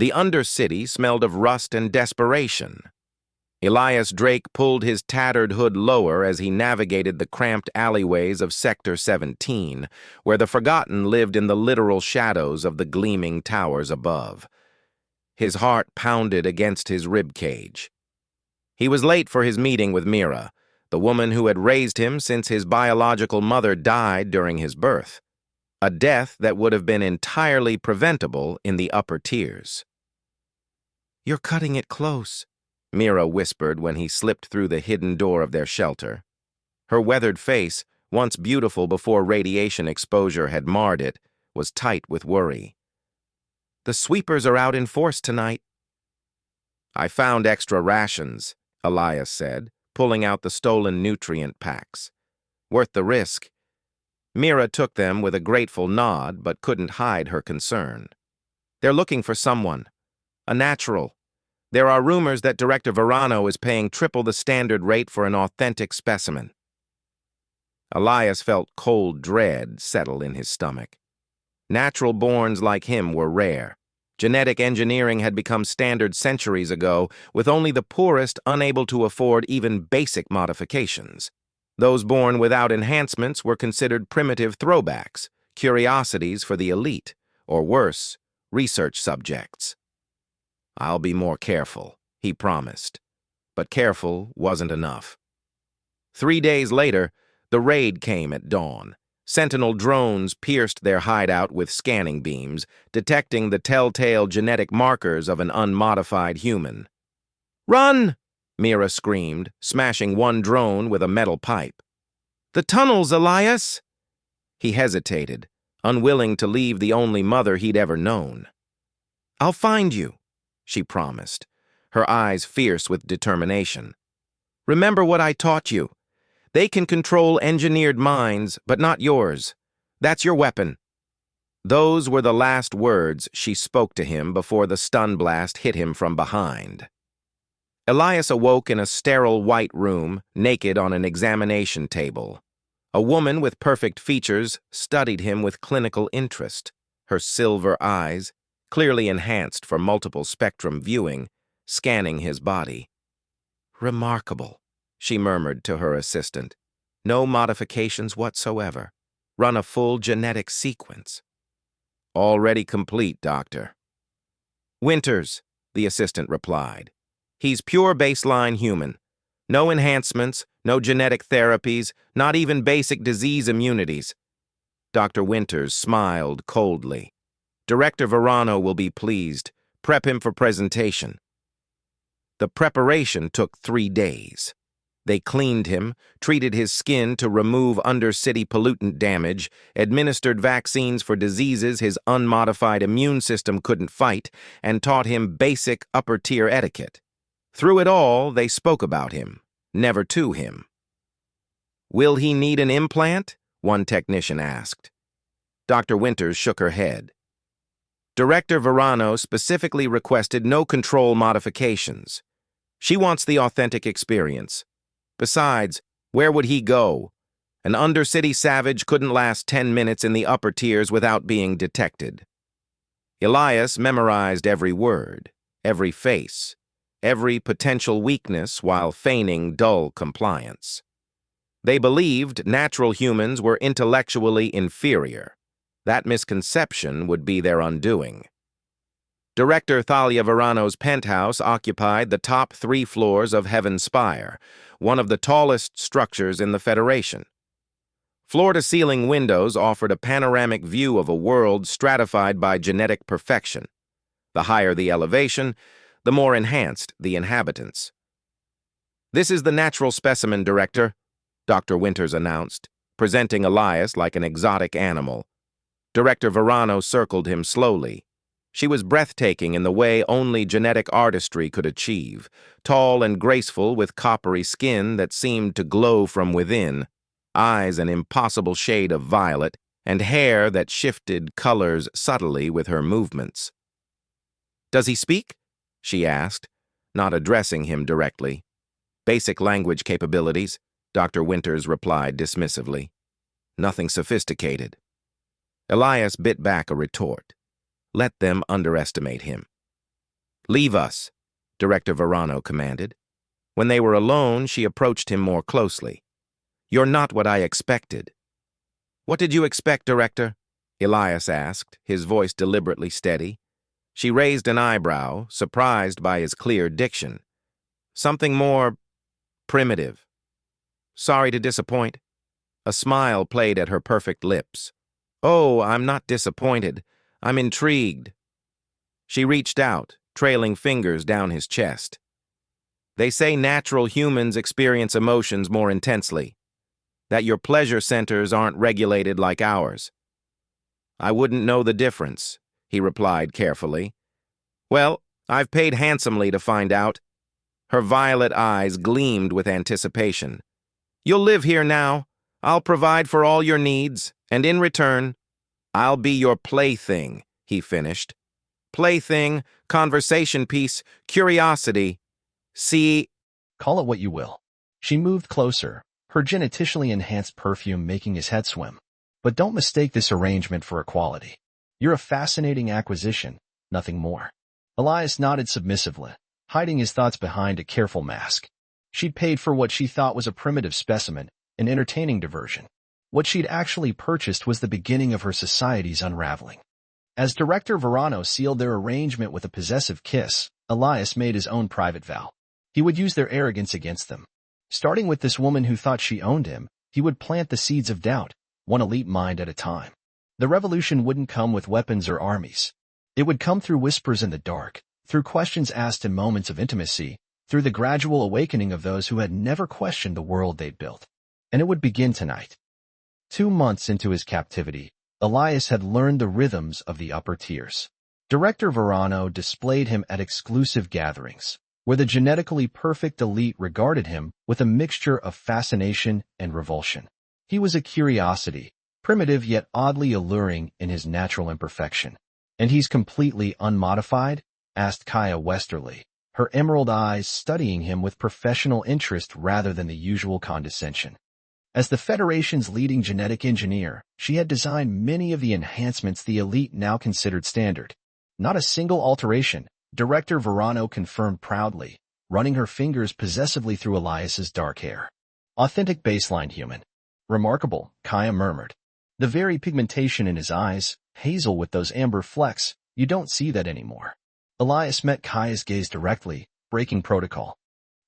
The Undercity smelled of rust and desperation. Elias Drake pulled his tattered hood lower as he navigated the cramped alleyways of Sector 17, where the Forgotten lived in the literal shadows of the gleaming towers above. His heart pounded against his ribcage. He was late for his meeting with Mira, the woman who had raised him since his biological mother died during his birth, a death that would have been entirely preventable in the upper tiers. "You're cutting it close," Mira whispered when he slipped through the hidden door of their shelter. Her weathered face, once beautiful before radiation exposure had marred it, was tight with worry. "The sweepers are out in force tonight." "I found extra rations," Elias said, pulling out the stolen nutrient packs. "Worth the risk." Mira took them with a grateful nod but couldn't hide her concern. "They're looking for someone. A natural. There are rumors that Director Verano is paying triple the standard rate for an authentic specimen." Elias felt cold dread settle in his stomach. Natural-borns like him were rare. Genetic engineering had become standard centuries ago, with only the poorest unable to afford even basic modifications. Those born without enhancements were considered primitive throwbacks, curiosities for the elite, or worse, research subjects. "I'll be more careful," he promised. But careful wasn't enough. 3 days later, the raid came at dawn. Sentinel drones pierced their hideout with scanning beams, detecting the telltale genetic markers of an unmodified human. "Run!" Mira screamed, smashing one drone with a metal pipe. "The tunnels, Elias!" He hesitated, unwilling to leave the only mother he'd ever known. "I'll find you," she promised, her eyes fierce with determination. "Remember what I taught you. They can control engineered minds, but not yours. That's your weapon." Those were the last words she spoke to him before the stun blast hit him from behind. Elias awoke in a sterile white room, naked on an examination table. A woman with perfect features studied him with clinical interest, her silver eyes, clearly enhanced for multiple spectrum viewing, scanning his body. "Remarkable," she murmured to her assistant. "No modifications whatsoever. Run a full genetic sequence." "Already complete, Doctor." "Winters," the assistant replied. "He's pure baseline human. No enhancements, no genetic therapies, not even basic disease immunities." Dr. Winters smiled coldly. "Director Verano will be pleased. Prep him for presentation." The preparation took 3 days. They cleaned him, treated his skin to remove undercity pollutant damage, administered vaccines for diseases his unmodified immune system couldn't fight, and taught him basic upper-tier etiquette. Through it all, they spoke about him, never to him. "Will he need an implant?" one technician asked. Dr. Winters shook her head. "Director Verano specifically requested no control modifications. She wants the authentic experience. Besides, where would he go? An undercity savage couldn't last 10 minutes in the upper tiers without being detected." Elias memorized every word, every face, every potential weakness while feigning dull compliance. They believed natural humans were intellectually inferior. That misconception would be their undoing. Director Thalia Verano's penthouse occupied the top 3 floors of Heaven's Spire, one of the tallest structures in the Federation. Floor-to-ceiling windows offered a panoramic view of a world stratified by genetic perfection. The higher the elevation, the more enhanced the inhabitants. "This is the natural specimen, Director," Dr. Winters announced, presenting Elias like an exotic animal. Director Verano circled him slowly. She was breathtaking in the way only genetic artistry could achieve, tall and graceful with coppery skin that seemed to glow from within, eyes an impossible shade of violet, and hair that shifted colors subtly with her movements. "Does he speak?" she asked, not addressing him directly. "Basic language capabilities," Dr. Winters replied dismissively. "Nothing sophisticated." Elias bit back a retort. Let them underestimate him. "Leave us," Director Verano commanded. When they were alone, she approached him more closely. "You're not what I expected." "What did you expect, Director?" Elias asked, his voice deliberately steady. She raised an eyebrow, surprised by his clear diction. "Something more primitive." "Sorry to disappoint." A smile played at her perfect lips. "Oh, I'm not disappointed. I'm intrigued." She reached out, trailing fingers down his chest. "They say natural humans experience emotions more intensely, that your pleasure centers aren't regulated like ours." "I wouldn't know the difference," he replied carefully. "Well, I've paid handsomely to find out." Her violet eyes gleamed with anticipation. "You'll live here now. I'll provide for all your needs, and in return, I'll be your plaything," he finished. "Plaything, conversation piece, curiosity. See—" Call it what you will. She moved closer, her genetically enhanced perfume making his head swim. "But don't mistake this arrangement for equality. You're a fascinating acquisition, nothing more." Elias nodded submissively, hiding his thoughts behind a careful mask. She'd paid for what she thought was a primitive specimen, an entertaining diversion. What she'd actually purchased was the beginning of her society's unraveling. As Director Verano sealed their arrangement with a possessive kiss, Elias made his own private vow. He would use their arrogance against them. Starting with this woman who thought she owned him, he would plant the seeds of doubt, one elite mind at a time. The revolution wouldn't come with weapons or armies. It would come through whispers in the dark, through questions asked in moments of intimacy, through the gradual awakening of those who had never questioned the world they'd built. And it would begin tonight. 2 months into his captivity, Elias had learned the rhythms of the upper tiers. Director Verano displayed him at exclusive gatherings, where the genetically perfect elite regarded him with a mixture of fascination and revulsion. He was a curiosity, primitive yet oddly alluring in his natural imperfection. "And he's completely unmodified?" asked Kaya Westerly, her emerald eyes studying him with professional interest rather than the usual condescension. As the Federation's leading genetic engineer, she had designed many of the enhancements the elite now considered standard. "Not a single alteration," Director Verano confirmed proudly, running her fingers possessively through Elias's dark hair. "Authentic baseline human." "Remarkable," Kaya murmured. The very pigmentation in his eyes, hazel with those amber flecks, you don't see that anymore. Elias met Kaya's gaze directly, breaking protocol.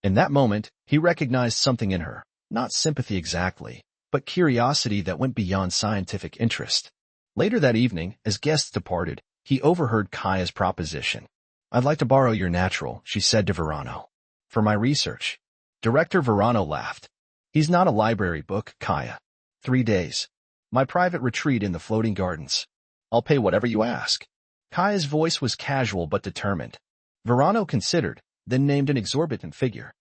In that moment, he recognized something in her, not sympathy exactly, but curiosity that went beyond scientific interest. Later that evening, as guests departed, he overheard Kaya's proposition. "I'd like to borrow your natural," she said to Verano. "For my research." Director Verano laughed. "He's not a library book, Kaya. 3 days. My private retreat in the floating gardens. I'll pay whatever you ask." Kaya's voice was casual but determined. Verano considered, then named an exorbitant figure.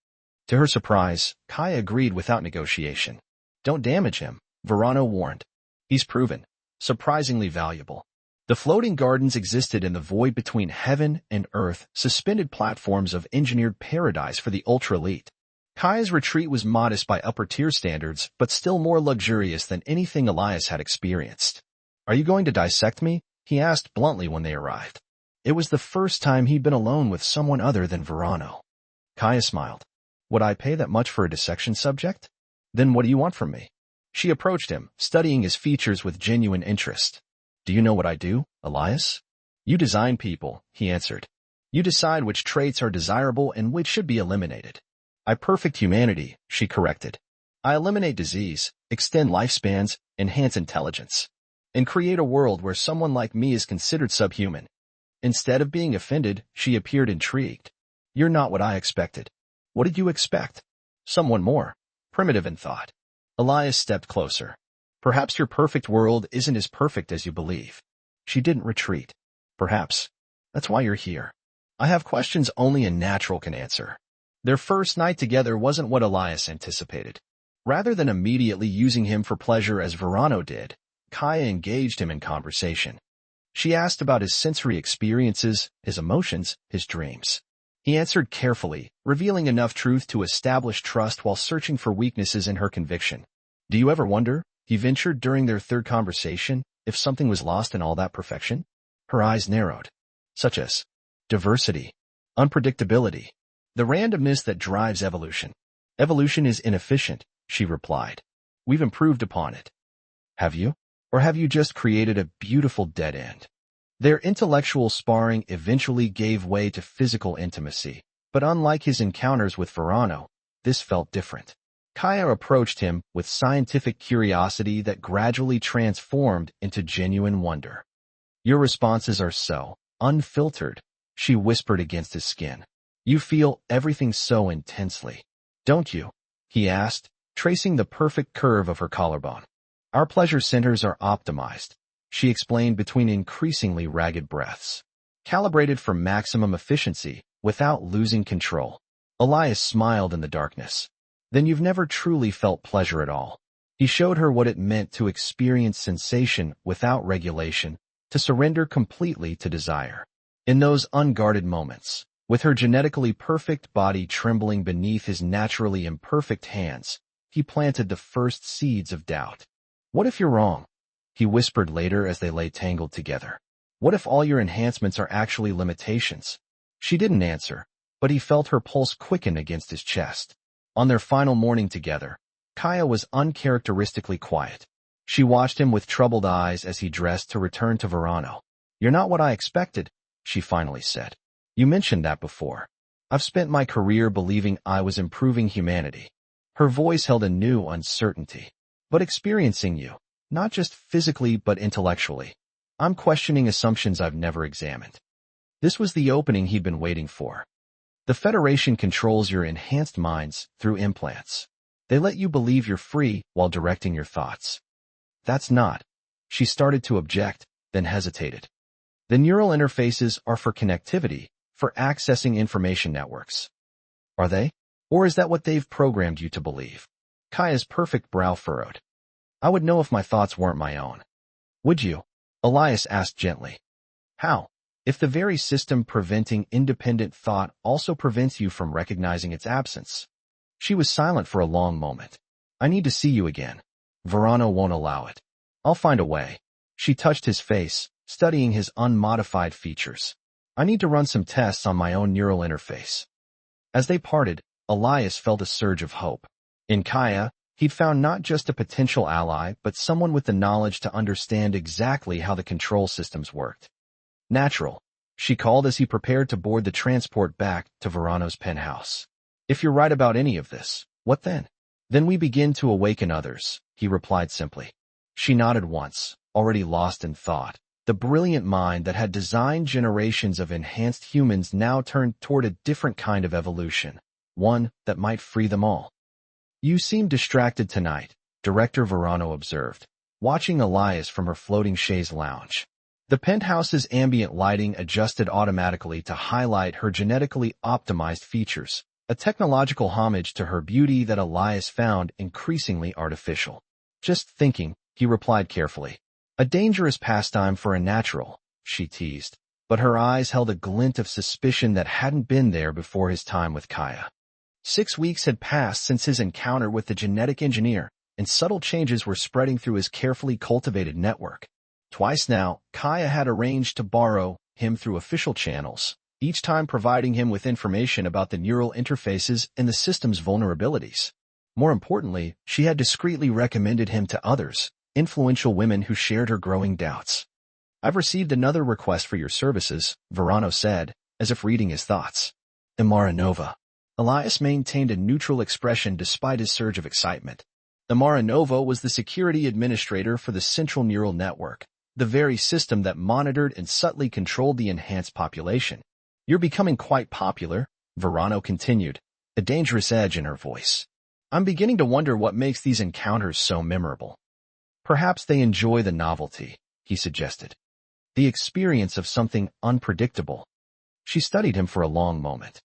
To her surprise, Kaya agreed without negotiation. "Don't damage him," Verano warned. "He's proven surprisingly valuable." The floating gardens existed in the void between heaven and earth, suspended platforms of engineered paradise for the ultra-elite. Kaya's retreat was modest by upper-tier standards, but still more luxurious than anything Elias had experienced. "Are you going to dissect me?" he asked bluntly when they arrived. It was the first time he'd been alone with someone other than Verano. Kaya smiled. "Would I pay that much for a dissection subject? Then what do you want from me?" She approached him, studying his features with genuine interest. "Do you know what I do, Elias?" "You design people," he answered. "You decide which traits are desirable and which should be eliminated." "I perfect humanity," she corrected. "I eliminate disease, extend lifespans, enhance intelligence, and create a world where someone like me is considered subhuman." Instead of being offended, she appeared intrigued. "You're not what I expected." "What did you expect?" "Someone more primitive in thought." Elias stepped closer. "Perhaps your perfect world isn't as perfect as you believe." She didn't retreat. "Perhaps. That's why you're here. I have questions only a natural can answer." Their first night together wasn't what Elias anticipated. Rather than immediately using him for pleasure as Verano did, Kaya engaged him in conversation. She asked about his sensory experiences, his emotions, his dreams. He answered carefully, revealing enough truth to establish trust while searching for weaknesses in her conviction. "Do you ever wonder," he ventured during their third conversation, "if something was lost in all that perfection?" Her eyes narrowed. "Such as diversity." Unpredictability. The randomness that drives evolution. Evolution is inefficient, she replied. We've improved upon it. Have you? Or have you just created a beautiful dead end? Their intellectual sparring eventually gave way to physical intimacy, but unlike his encounters with Verano, this felt different. Kaya approached him with scientific curiosity that gradually transformed into genuine wonder. Your responses are so unfiltered, she whispered against his skin. You feel everything so intensely. Don't you? He asked, tracing the perfect curve of her collarbone. Our pleasure centers are optimized, she explained between increasingly ragged breaths. Calibrated for maximum efficiency without losing control. Elias smiled in the darkness. Then you've never truly felt pleasure at all. He showed her what it meant to experience sensation without regulation, to surrender completely to desire. In those unguarded moments, with her genetically perfect body trembling beneath his naturally imperfect hands, he planted the first seeds of doubt. What if you're wrong? He whispered later as they lay tangled together. What if all your enhancements are actually limitations? She didn't answer, but he felt her pulse quicken against his chest. On their final morning together, Kaya was uncharacteristically quiet. She watched him with troubled eyes as he dressed to return to Verano. You're not what I expected, she finally said. You mentioned that before. I've spent my career believing I was improving humanity. Her voice held a new uncertainty. But experiencing you, not just physically but intellectually, I'm questioning assumptions I've never examined. This was the opening he'd been waiting for. The Federation controls your enhanced minds through implants. They let you believe you're free while directing your thoughts. That's not. She started to object, then hesitated. The neural interfaces are for connectivity, for accessing information networks. Are they? Or is that what they've programmed you to believe? Kaya's perfect brow furrowed. I would know if my thoughts weren't my own. Would you? Elias asked gently. How? If the very system preventing independent thought also prevents you from recognizing its absence. She was silent for a long moment. I need to see you again. Verano won't allow it. I'll find a way. She touched his face, studying his unmodified features. I need to run some tests on my own neural interface. As they parted, Elias felt a surge of hope. In Kaya, he'd found not just a potential ally, but someone with the knowledge to understand exactly how the control systems worked. Natural, she called as he prepared to board the transport back to Verano's penthouse. If you're right about any of this, what then? Then we begin to awaken others, he replied simply. She nodded once, already lost in thought. The brilliant mind that had designed generations of enhanced humans now turned toward a different kind of evolution, one that might free them all. You seem distracted tonight, Director Verano observed, watching Elias from her floating chaise lounge. The penthouse's ambient lighting adjusted automatically to highlight her genetically optimized features, a technological homage to her beauty that Elias found increasingly artificial. Just thinking, he replied carefully. A dangerous pastime for a natural, she teased, but her eyes held a glint of suspicion that hadn't been there before his time with Kaya. 6 weeks had passed since his encounter with the genetic engineer, and subtle changes were spreading through his carefully cultivated network. Twice now, Kaya had arranged to borrow him through official channels, each time providing him with information about the neural interfaces and the system's vulnerabilities. More importantly, she had discreetly recommended him to others, influential women who shared her growing doubts. I've received another request for your services, Verano said, as if reading his thoughts. Imara Nova. Elias maintained a neutral expression despite his surge of excitement. Imara Nova was the security administrator for the Central Neural Network, the very system that monitored and subtly controlled the enhanced population. You're becoming quite popular, Verano continued, a dangerous edge in her voice. I'm beginning to wonder what makes these encounters so memorable. Perhaps they enjoy the novelty, he suggested. The experience of something unpredictable. She studied him for a long moment.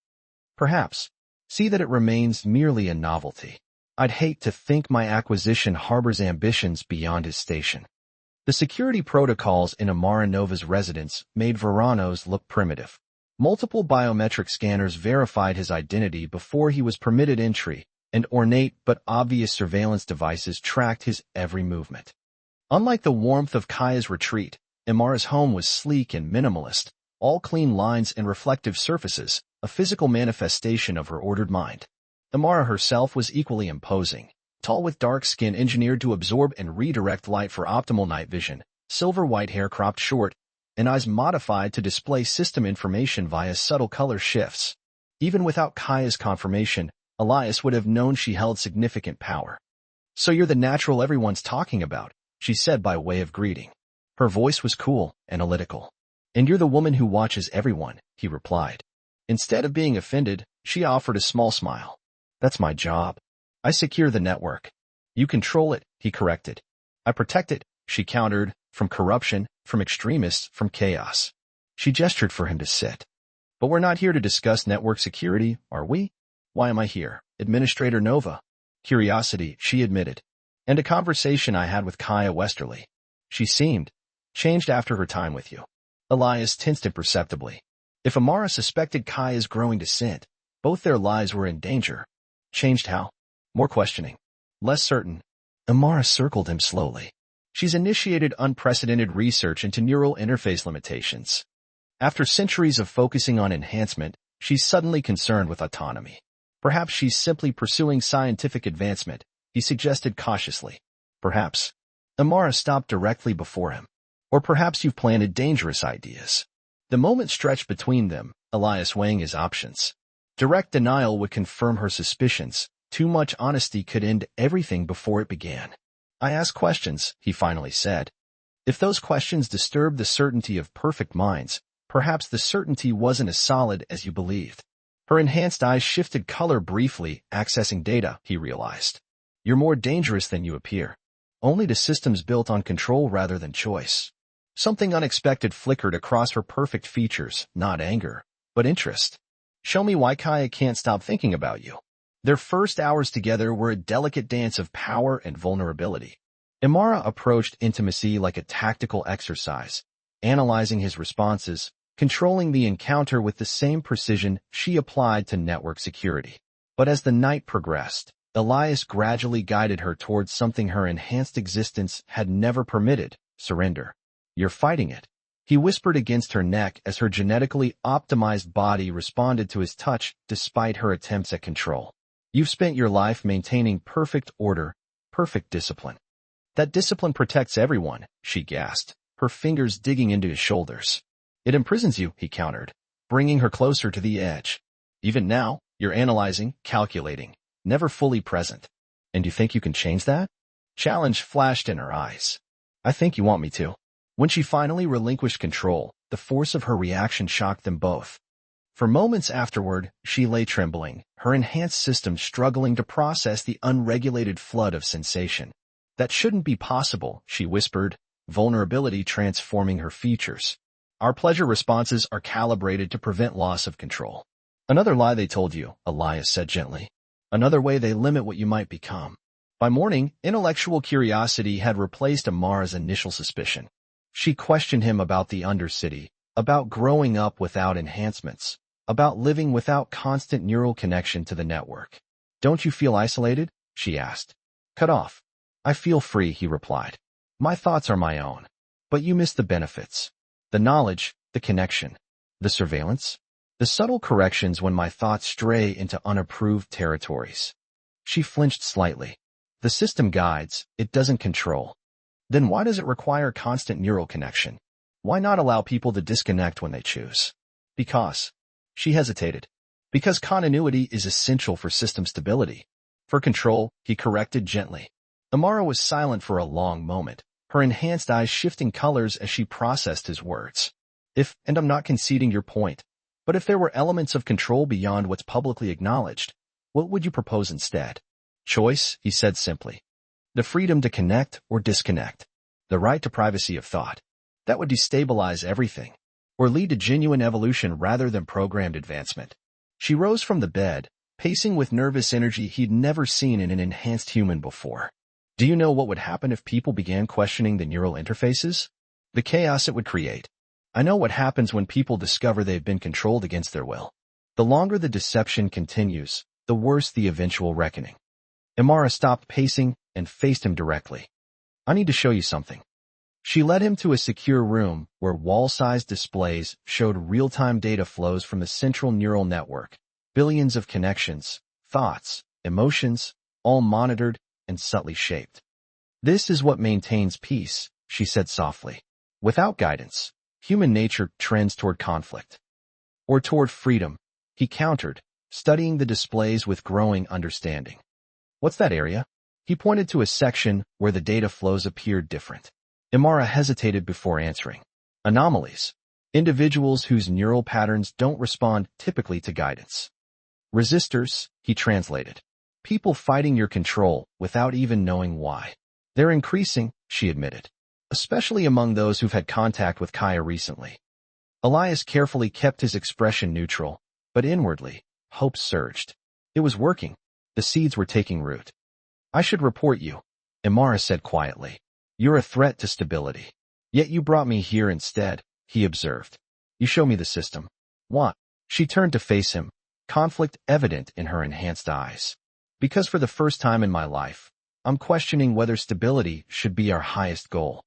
Perhaps. See that it remains merely a novelty. I'd hate to think my acquisition harbors ambitions beyond his station. The security protocols in Imara Nova's residence made Verano's look primitive. Multiple biometric scanners verified his identity before he was permitted entry, and ornate but obvious surveillance devices tracked his every movement. Unlike the warmth of Kaya's retreat, Imara's home was sleek and minimalist, all clean lines and reflective surfaces, a physical manifestation of her ordered mind. Amara herself was equally imposing, tall with dark skin engineered to absorb and redirect light for optimal night vision, silver-white hair cropped short, and eyes modified to display system information via subtle color shifts. Even without Kaya's confirmation, Elias would have known she held significant power. "So you're the natural everyone's talking about," she said by way of greeting. Her voice was cool, analytical. "And you're the woman who watches everyone," he replied. Instead of being offended, she offered a small smile. "That's my job. I secure the network." "You control it," he corrected. "I protect it," she countered, "from corruption, from extremists, from chaos." She gestured for him to sit. "But we're not here to discuss network security, are we?" "Why am I here? Administrator Nova." "Curiosity," she admitted. "And a conversation I had with Kaya Westerly. She seemed changed after her time with you." Elias tensed imperceptibly. If Amara suspected Kaya's growing descent, both their lives were in danger. Changed how? More questioning. Less certain. Amara circled him slowly. "She's initiated unprecedented research into neural interface limitations. After centuries of focusing on enhancement, she's suddenly concerned with autonomy. Perhaps she's simply pursuing scientific advancement," he suggested cautiously. "Perhaps." Amara stopped directly before him. "Or perhaps you've planted dangerous ideas." The moment stretched between them, Elias weighing his options. Direct denial would confirm her suspicions. Too much honesty could end everything before it began. "I ask questions," he finally said. If those questions disturbed the certainty of perfect minds, perhaps the certainty wasn't as solid as you believed. Her enhanced eyes shifted color briefly, accessing data, he realized. "You're more dangerous than you appear. Only to systems built on control rather than choice." Something unexpected flickered across her perfect features, not anger, but interest. "Show me why Kaya can't stop thinking about you." Their first hours together were a delicate dance of power and vulnerability. Amara approached intimacy like a tactical exercise, analyzing his responses, controlling the encounter with the same precision she applied to network security. But as the night progressed, Elias gradually guided her towards something her enhanced existence had never permitted: surrender. "You're fighting it," he whispered against her neck as her genetically optimized body responded to his touch despite her attempts at control. "You've spent your life maintaining perfect order, perfect discipline." "That discipline protects everyone," she gasped, her fingers digging into his shoulders. "It imprisons you," he countered, bringing her closer to the edge. "Even now, you're analyzing, calculating, never fully present. And you think you can change that?" Challenge flashed in her eyes. "I think you want me to." When she finally relinquished control, the force of her reaction shocked them both. For moments afterward, she lay trembling, her enhanced system struggling to process the unregulated flood of sensation. "That shouldn't be possible," she whispered, vulnerability transforming her features. "Our pleasure responses are calibrated to prevent loss of control." "Another lie they told you," Elias said gently. "Another way they limit what you might become." By morning, intellectual curiosity had replaced Amara's initial suspicion. She questioned him about the Undercity, about growing up without enhancements, about living without constant neural connection to the network. "Don't you feel isolated?" she asked. "Cut off." "I feel free," he replied. "My thoughts are my own. But you miss the benefits. The knowledge, the connection, the surveillance, the subtle corrections when my thoughts stray into unapproved territories." She flinched slightly. "The system guides, it doesn't control. Then why does it require constant neural connection? Why not allow people to disconnect when they choose?" "Because." She hesitated. "Because continuity is essential for system stability." "For control," he corrected gently. Amara was silent for a long moment, her enhanced eyes shifting colors as she processed his words. And I'm not conceding your point, but if there were elements of control beyond what's publicly acknowledged, what would you propose instead?" "Choice," he said simply. "The freedom to connect or disconnect. The right to privacy of thought. That would destabilize everything, or lead to genuine evolution rather than programmed advancement." She rose from the bed, pacing with nervous energy he'd never seen in an enhanced human before. "Do you know what would happen if people began questioning the neural interfaces? The chaos it would create. I know what happens when people discover they've been controlled against their will. The longer the deception continues, the worse the eventual reckoning." Amara stopped pacing and faced him directly. "I need to show you something." She led him to a secure room where wall-sized displays showed real-time data flows from the central neural network. Billions of connections, thoughts, emotions, all monitored and subtly shaped. "This is what maintains peace," she said softly. "Without guidance, human nature trends toward conflict. Or toward freedom," he countered, studying the displays with growing understanding. "What's that area?" He pointed to a section where the data flows appeared different. Imara hesitated before answering. "Anomalies. Individuals whose neural patterns don't respond typically to guidance." "Resistors," he translated. "People fighting your control without even knowing why." "They're increasing," she admitted, "especially among those who've had contact with Kaya recently." Elias carefully kept his expression neutral, but inwardly, hope surged. It was working. The seeds were taking root. "I should report you," Imara said quietly. "You're a threat to stability. Yet you brought me here instead," he observed. "You show me the system." "What?" She turned to face him, conflict evident in her enhanced eyes. "Because for the first time in my life, I'm questioning whether stability should be our highest goal."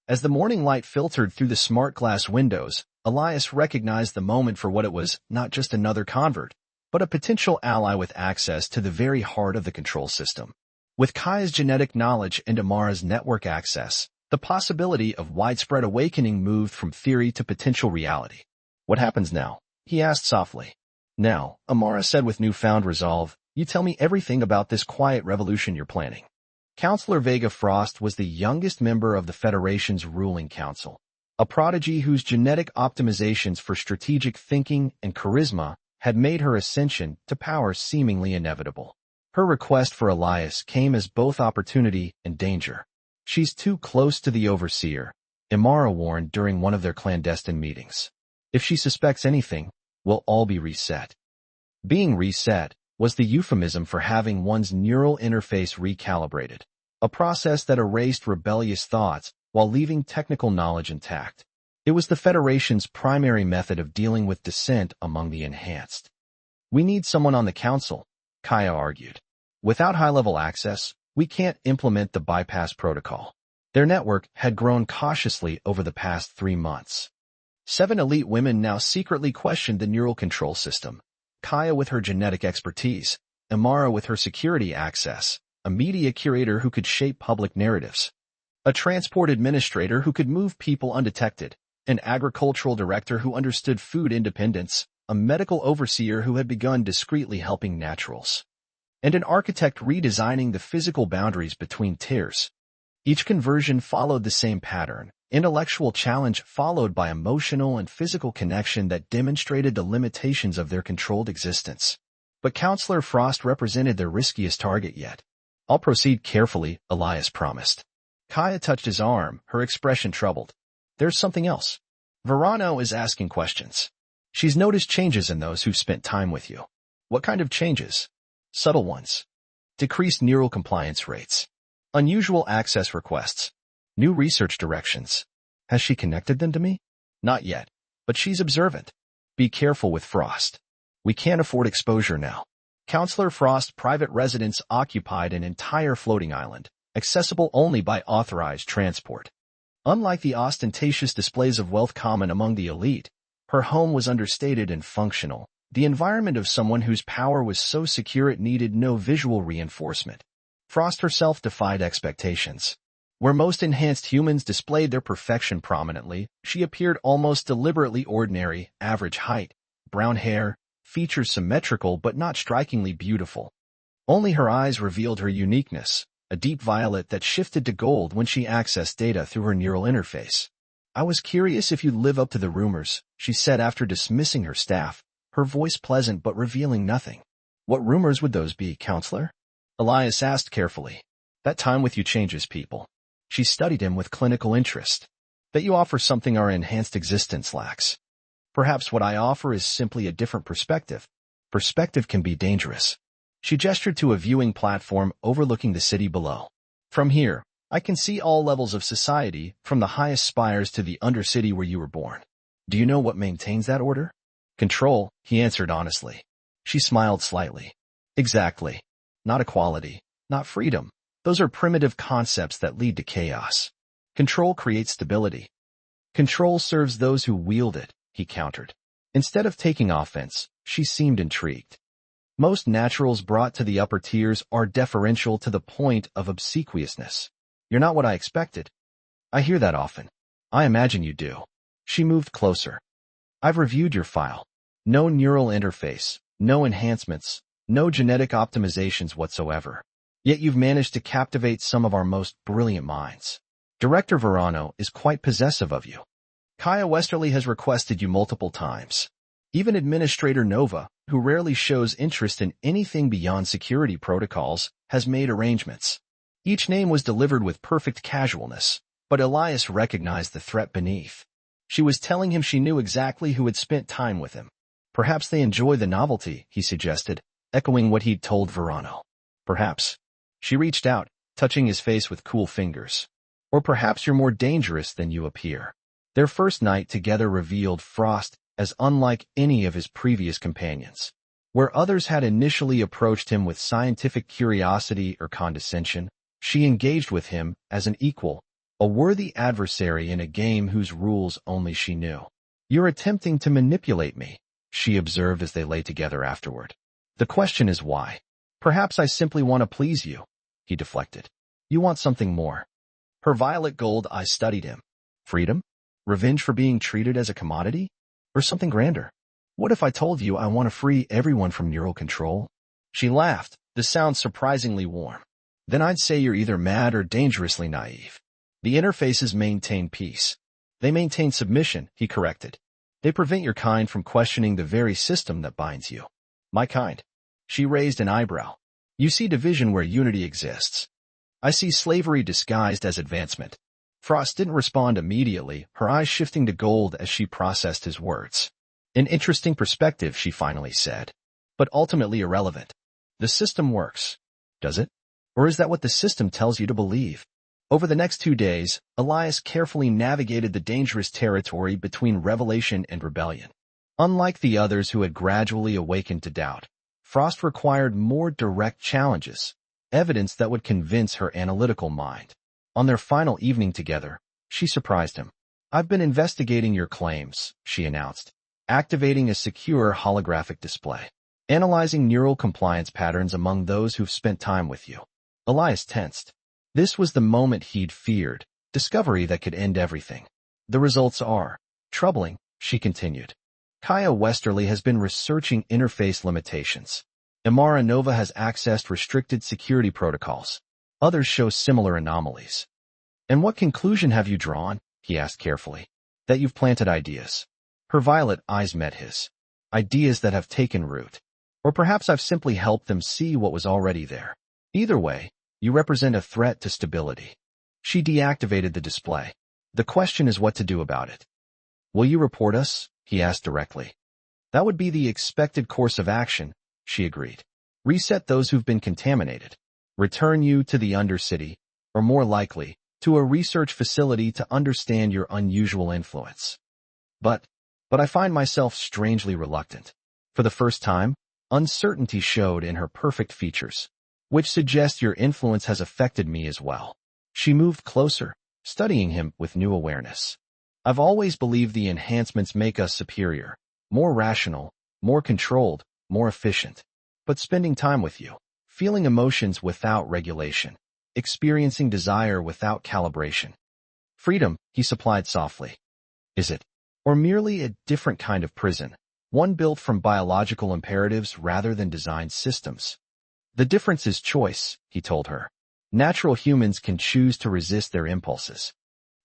As the morning light filtered through the smart glass windows, Elias recognized the moment for what it was, not just another convert, but a potential ally with access to the very heart of the control system. With Kaya's genetic knowledge and Amara's network access, the possibility of widespread awakening moved from theory to potential reality. "What happens now?" he asked softly. "Now," Amara said with newfound resolve, "you tell me everything about this quiet revolution you're planning." Counselor Vega Frost was the youngest member of the Federation's ruling council, a prodigy whose genetic optimizations for strategic thinking and charisma had made her ascension to power seemingly inevitable. Her request for Elias came as both opportunity and danger. "She's too close to the overseer," Imara warned during one of their clandestine meetings. "If she suspects anything, we'll all be reset." Being reset was the euphemism for having one's neural interface recalibrated, a process that erased rebellious thoughts while leaving technical knowledge intact. It was the Federation's primary method of dealing with dissent among the enhanced. "We need someone on the council," Kaya argued. "Without high-level access, we can't implement the bypass protocol." Their network had grown cautiously over the past 3 months. 7 elite women now secretly questioned the neural control system. Kaya with her genetic expertise, Imara with her security access, a media curator who could shape public narratives, a transport administrator who could move people undetected, an agricultural director who understood food independence, a medical overseer who had begun discreetly helping naturals, and an architect redesigning the physical boundaries between tiers. Each conversion followed the same pattern: intellectual challenge followed by emotional and physical connection that demonstrated the limitations of their controlled existence. But Counselor Frost represented their riskiest target yet. "I'll proceed carefully," Elias promised. Kaya touched his arm, her expression troubled. "There's something else. Verano is asking questions. She's noticed changes in those who've spent time with you." "What kind of changes?" "Subtle ones. Decreased neural compliance rates. Unusual access requests. New research directions." "Has she connected them to me?" "Not yet, but she's observant. Be careful with Frost. We can't afford exposure now." Counselor Frost's private residence occupied an entire floating island, accessible only by authorized transport. Unlike the ostentatious displays of wealth common among the elite, her home was understated and functional, the environment of someone whose power was so secure it needed no visual reinforcement. Frost herself defied expectations. Where most enhanced humans displayed their perfection prominently, she appeared almost deliberately ordinary, average height, brown hair, features symmetrical but not strikingly beautiful. Only her eyes revealed her uniqueness, a deep violet that shifted to gold when she accessed data through her neural interface. "I was curious if you'd live up to the rumors," she said after dismissing her staff, her voice pleasant but revealing nothing. "What rumors would those be, Counselor?" Elias asked carefully. "That time with you changes people." She studied him with clinical interest. "That you offer something our enhanced existence lacks. Perhaps what I offer is simply a different perspective. Perspective can be dangerous." She gestured to a viewing platform overlooking the city below. "From here, I can see all levels of society, from the highest spires to the undercity where you were born. Do you know what maintains that order?" "Control," he answered honestly. She smiled slightly. "Exactly. Not equality, not freedom. Those are primitive concepts that lead to chaos. Control creates stability. Control serves those who wield it, he countered. Instead of taking offense, she seemed intrigued. Most naturals brought to the upper tiers are deferential to the point of obsequiousness. You're not what I expected. I hear that often. I imagine you do. She moved closer. I've reviewed your file. No neural interface, no enhancements, no genetic optimizations whatsoever. Yet you've managed to captivate some of our most brilliant minds. Director Verano is quite possessive of you. Kaya Westerly has requested you multiple times. Even Administrator Nova, who rarely shows interest in anything beyond security protocols, has made arrangements. Each name was delivered with perfect casualness, but Elias recognized the threat beneath. She was telling him she knew exactly who had spent time with him. Perhaps they enjoy the novelty, he suggested, echoing what he'd told Verano. Perhaps. She reached out, touching his face with cool fingers. Or perhaps you're more dangerous than you appear. Their first night together revealed Frost as unlike any of his previous companions. Where others had initially approached him with scientific curiosity or condescension, she engaged with him as an equal, a worthy adversary in a game whose rules only she knew. You're attempting to manipulate me, she observed as they lay together afterward. The question is why. Perhaps I simply want to please you, he deflected. You want something more. Her violet gold eyes studied him. Freedom? Revenge for being treated as a commodity? Or something grander? What if I told you I want to free everyone from neural control? She laughed, the sound surprisingly warm. Then I'd say you're either mad or dangerously naive. The interfaces maintain peace. They maintain submission, he corrected. They prevent your kind from questioning the very system that binds you. My kind. She raised an eyebrow. You see division where unity exists. I see slavery disguised as advancement. Frost didn't respond immediately, her eyes shifting to gold as she processed his words. An interesting perspective, she finally said. But ultimately irrelevant. The system works. Does it? Or is that what the system tells you to believe? Over the next 2 days, Elias carefully navigated the dangerous territory between revelation and rebellion. Unlike the others who had gradually awakened to doubt, Frost required more direct challenges, evidence that would convince her analytical mind. On their final evening together, she surprised him. I've been investigating your claims, she announced, activating a secure holographic display, analyzing neural compliance patterns among those who've spent time with you. Elias tensed. This was the moment he'd feared, discovery that could end everything. The results are troubling, she continued. Kaya Westerly has been researching interface limitations. Imara Nova has accessed restricted security protocols. Others show similar anomalies. And what conclusion have you drawn? He asked carefully. That you've planted ideas. Her violet eyes met his. Ideas that have taken root. Or perhaps I've simply helped them see what was already there. Either way, you represent a threat to stability. She deactivated the display. The question is what to do about it. Will you report us? He asked directly. That would be the expected course of action, she agreed. Reset those who've been contaminated. Return you to the Undercity, or more likely, to a research facility to understand your unusual influence. But I find myself strangely reluctant. For the first time, uncertainty showed in her perfect features, which suggests your influence has affected me as well. She moved closer, studying him with new awareness. I've always believed the enhancements make us superior, more rational, more controlled, more efficient. But spending time with you, feeling emotions without regulation, experiencing desire without calibration. Freedom, he supplied softly. Is it? Or merely a different kind of prison, one built from biological imperatives rather than designed systems? The difference is choice, he told her. Natural humans can choose to resist their impulses.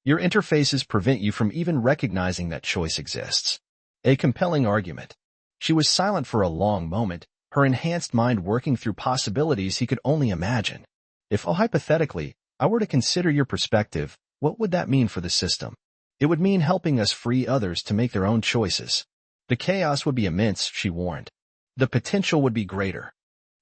Your interfaces prevent you from even recognizing that choice exists. A compelling argument. She was silent for a long moment, her enhanced mind working through possibilities he could only imagine. If, hypothetically, I were to consider your perspective, what would that mean for the system? It would mean helping us free others to make their own choices. The chaos would be immense, she warned. The potential would be greater.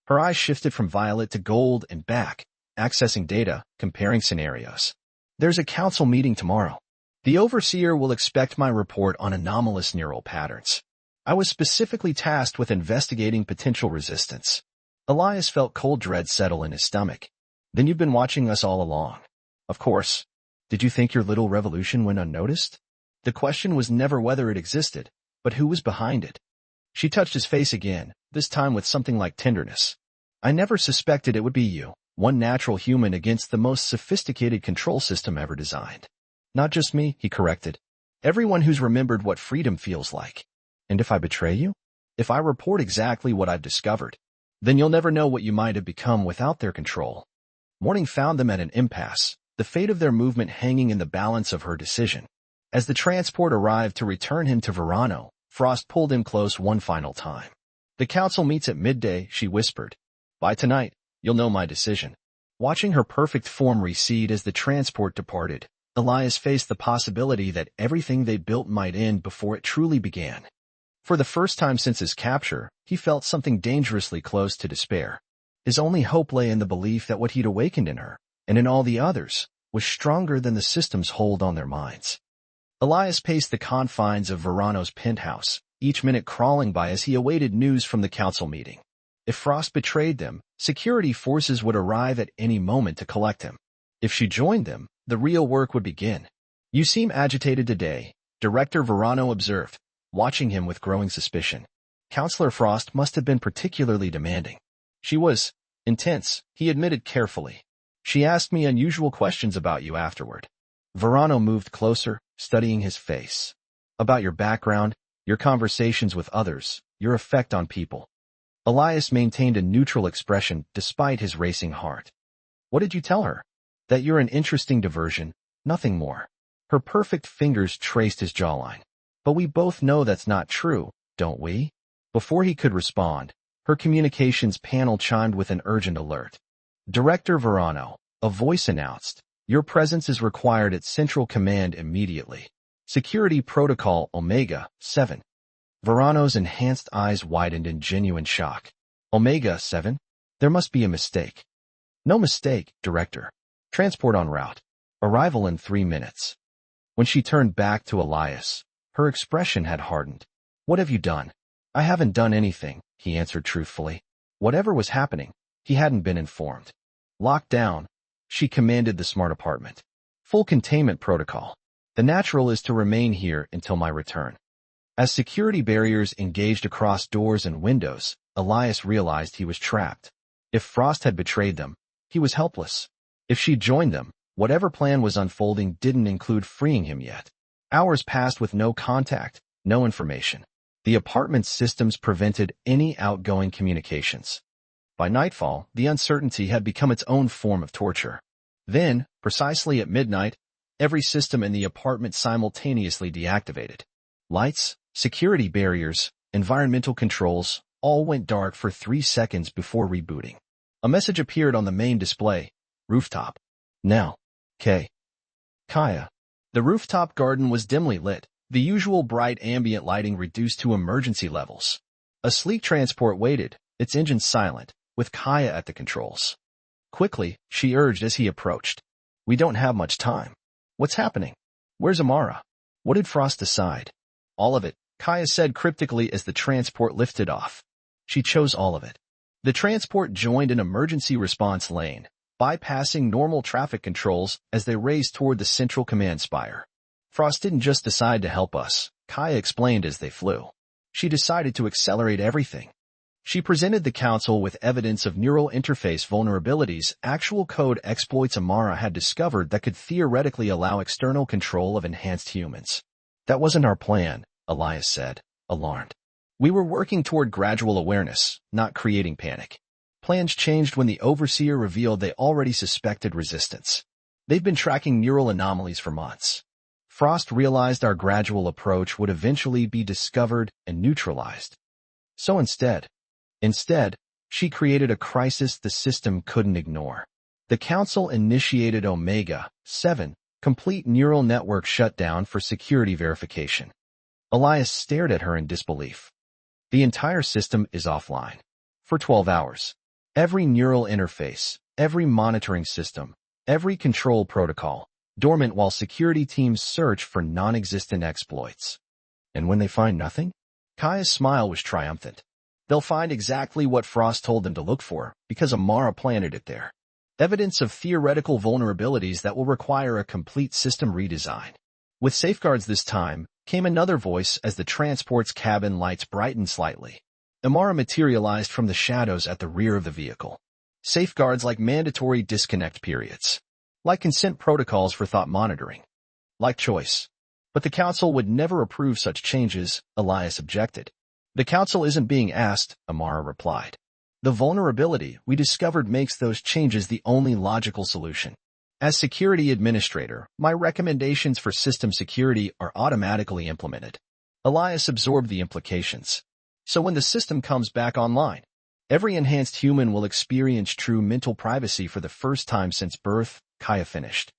Her eyes shifted from violet to gold and back, accessing data, comparing scenarios. There's a council meeting tomorrow. The overseer will expect my report on anomalous neural patterns. I was specifically tasked with investigating potential resistance. Elias felt cold dread settle in his stomach. Then you've been watching us all along. Of course. Did you think your little revolution went unnoticed? The question was never whether it existed, but who was behind it. She touched his face again, this time with something like tenderness. I never suspected it would be you, one natural human against the most sophisticated control system ever designed. Not just me, he corrected. Everyone who's remembered what freedom feels like. And if I betray you? If I report exactly what I've discovered, then you'll never know what you might have become without their control. Morning found them at an impasse, the fate of their movement hanging in the balance of her decision. As the transport arrived to return him to Verano, Frost pulled him close one final time. The council meets at midday, she whispered. By tonight, you'll know my decision. Watching her perfect form recede as the transport departed, Elias faced the possibility that everything they built might end before it truly began. For the first time since his capture, he felt something dangerously close to despair. His only hope lay in the belief that what he'd awakened in her, and in all the others, was stronger than the system's hold on their minds. Elias paced the confines of Verano's penthouse, each minute crawling by as he awaited news from the council meeting. If Frost betrayed them, security forces would arrive at any moment to collect him. If she joined them, the real work would begin. You seem agitated today, Director Verano observed, watching him with growing suspicion. Counselor Frost must have been particularly demanding. She was intense, he admitted carefully. She asked me unusual questions about you afterward. Verano moved closer, studying his face. About your background, your conversations with others, your effect on people. Elias maintained a neutral expression despite his racing heart. What did you tell her? That you're an interesting diversion, nothing more. Her perfect fingers traced his jawline. But we both know that's not true, don't we? Before he could respond, her communications panel chimed with an urgent alert. Director Verano, a voice announced, your presence is required at Central Command immediately. Security Protocol Omega 7. Verano's enhanced eyes widened in genuine shock. Omega 7? There must be a mistake. No mistake, Director. Transport en route. Arrival in 3 minutes. When she turned back to Elias, her expression had hardened. What have you done? I haven't done anything, he answered truthfully. Whatever was happening, he hadn't been informed. Locked down, she commanded the smart apartment. Full containment protocol. The natural is to remain here until my return. As security barriers engaged across doors and windows, Elias realized he was trapped. If Frost had betrayed them, he was helpless. If she joined them, whatever plan was unfolding didn't include freeing him yet. Hours passed with no contact, no information. The apartment's systems prevented any outgoing communications. By nightfall, the uncertainty had become its own form of torture. Then, precisely at midnight, every system in the apartment simultaneously deactivated. Lights, security barriers, environmental controls, all went dark for 3 seconds before rebooting. A message appeared on the main display. Rooftop. Now. K. Kaya. The rooftop garden was dimly lit, the usual bright ambient lighting reduced to emergency levels. A sleek transport waited, its engine silent, with Kaya at the controls. Quickly, she urged as he approached. We don't have much time. What's happening? Where's Amara? What did Frost decide? All of it, Kaya said cryptically as the transport lifted off. She chose all of it. The transport joined an emergency response lane, bypassing normal traffic controls as they raced toward the central command spire. Frost didn't just decide to help us, Kaya explained as they flew. She decided to accelerate everything. She presented the council with evidence of neural interface vulnerabilities, actual code exploits Amara had discovered that could theoretically allow external control of enhanced humans. That wasn't our plan, Elias said, alarmed. We were working toward gradual awareness, not creating panic. Plans changed when the overseer revealed they already suspected resistance. They've been tracking neural anomalies for months. Frost realized our gradual approach would eventually be discovered and neutralized. So instead, she created a crisis the system couldn't ignore. The council initiated Omega 7, complete neural network shutdown for security verification. Elias stared at her in disbelief. The entire system is offline. For 12 hours. Every neural interface, every monitoring system, every control protocol, dormant while security teams search for non-existent exploits. And when they find nothing? Kaya's smile was triumphant. They'll find exactly what Frost told them to look for, because Amara planted it there. evidence of theoretical vulnerabilities that will require a complete system redesign. With safeguards this time, came another voice as the transport's cabin lights brightened slightly. Amara materialized from the shadows at the rear of the vehicle. Safeguards like mandatory disconnect periods. Like consent protocols for thought monitoring. Like choice. But the Council would never approve such changes, Elias objected. The Council isn't being asked, Amara replied. The vulnerability we discovered makes those changes the only logical solution. As security administrator, my recommendations for system security are automatically implemented. Elias absorbed the implications. So when the system comes back online, every enhanced human will experience true mental privacy for the first time since birth, Kaya finished.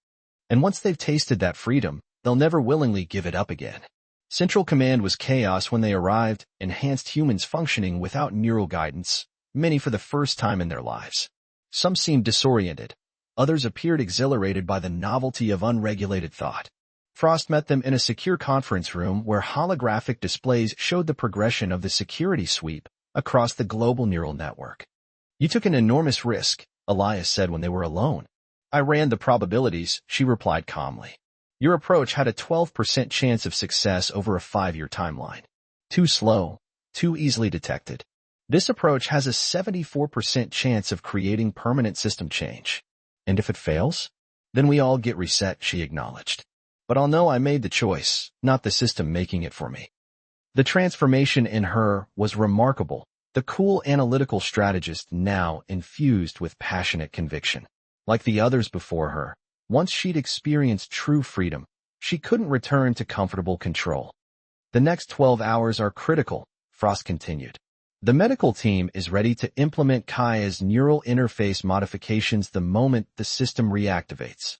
And once they've tasted that freedom, they'll never willingly give it up again. Central Command was chaos when they arrived, enhanced humans functioning without neural guidance, many for the first time in their lives. Some seemed disoriented. Others appeared exhilarated by the novelty of unregulated thought. Frost met them in a secure conference room where holographic displays showed the progression of the security sweep across the global neural network. You took an enormous risk, Elias said when they were alone. I ran the probabilities, she replied calmly. Your approach had a 12% chance of success over a 5-year timeline. Too slow, too easily detected. This approach has a 74% chance of creating permanent system change. And if it fails? Then we all get reset, she acknowledged. But I'll know I made the choice, not the system making it for me. The transformation in her was remarkable, the cool analytical strategist now infused with passionate conviction. Like the others before her, once she'd experienced true freedom, she couldn't return to comfortable control. The next 12 hours are critical, Frost continued. The medical team is ready to implement Kaya's neural interface modifications the moment the system reactivates.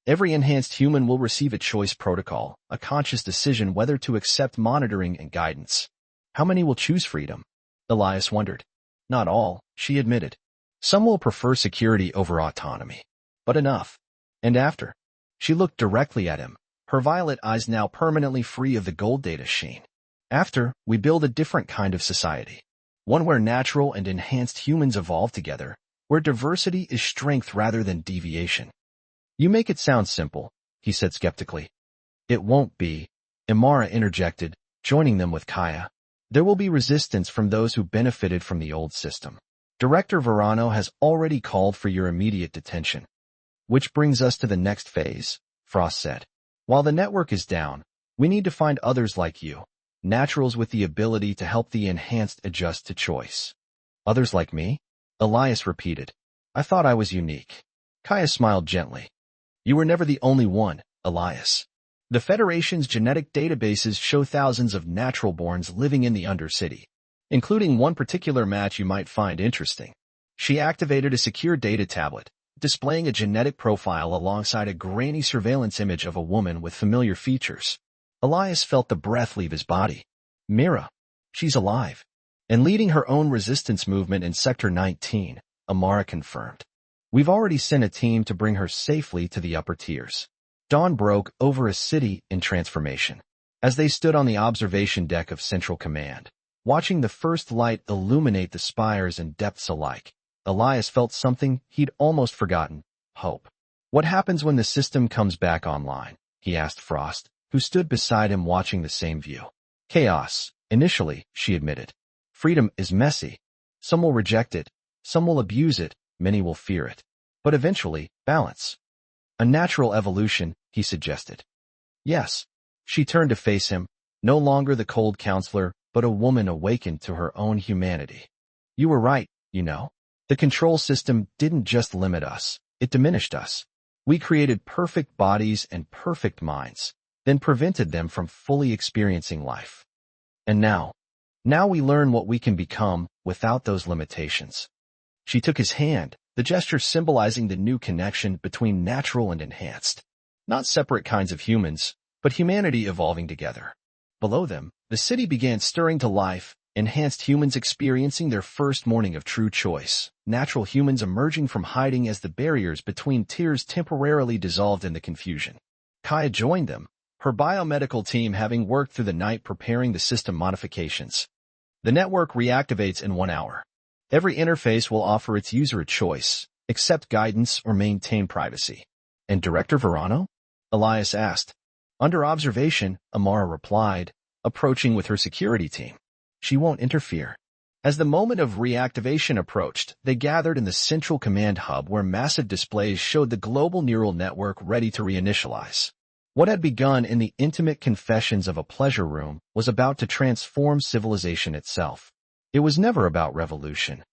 Every enhanced human will receive a choice protocol, a conscious decision whether to accept monitoring and guidance. How many will choose freedom? Elias wondered. Not all, she admitted. Some will prefer security over autonomy. But enough. And after? She looked directly at him, her violet eyes now permanently free of the gold data sheen. After, we build a different kind of society. One where natural and enhanced humans evolve together, where diversity is strength rather than deviation. You make it sound simple, he said skeptically. It won't be, Amara interjected, joining them with Kaya. There will be resistance from those who benefited from the old system. Director Verano has already called for your immediate detention. Which brings us to the next phase, Frost said. While the network is down, we need to find others like you, naturals with the ability to help the enhanced adjust to choice. Others like me? Elias repeated. I thought I was unique. Kaya smiled gently. You were never the only one, Elias. The Federation's genetic databases show thousands of natural-borns living in the Undercity, including one particular match you might find interesting. She activated a secure data tablet, displaying a genetic profile alongside a grainy surveillance image of a woman with familiar features. Elias felt the breath leave his body. Mira. She's alive. And leading her own resistance movement in Sector 19, Amara confirmed. We've already sent a team to bring her safely to the upper tiers. Dawn broke over a city in transformation. As they stood on the observation deck of Central Command, watching the first light illuminate the spires and depths alike, Elias felt something he'd almost forgotten, hope. What happens when the system comes back online? He asked Frost, who stood beside him watching the same view. Chaos, initially, she admitted. Freedom is messy. Some will reject it, some will abuse it, many will fear it. But eventually, balance. A natural evolution, he suggested. Yes. She turned to face him, no longer the cold counselor, but a woman awakened to her own humanity. You were right, you know. The control system didn't just limit us, it diminished us. We created perfect bodies and perfect minds, then prevented them from fully experiencing life. And now we learn what we can become without those limitations. She took his hand, the gesture symbolizing the new connection between natural and enhanced. Not separate kinds of humans, but humanity evolving together. Below them, the city began stirring to life, enhanced humans experiencing their first morning of true choice, natural humans emerging from hiding as the barriers between tiers temporarily dissolved in the confusion. Kaya joined them, her biomedical team having worked through the night preparing the system modifications. The network reactivates in 1 hour. Every interface will offer its user a choice, accept guidance, or maintain privacy. And Director Verano? Elias asked. Under observation, Amara replied, approaching with her security team. She won't interfere. As the moment of reactivation approached, they gathered in the central command hub where massive displays showed the global neural network ready to reinitialize. What had begun in the intimate confessions of a pleasure room was about to transform civilization itself. It was never about revolution.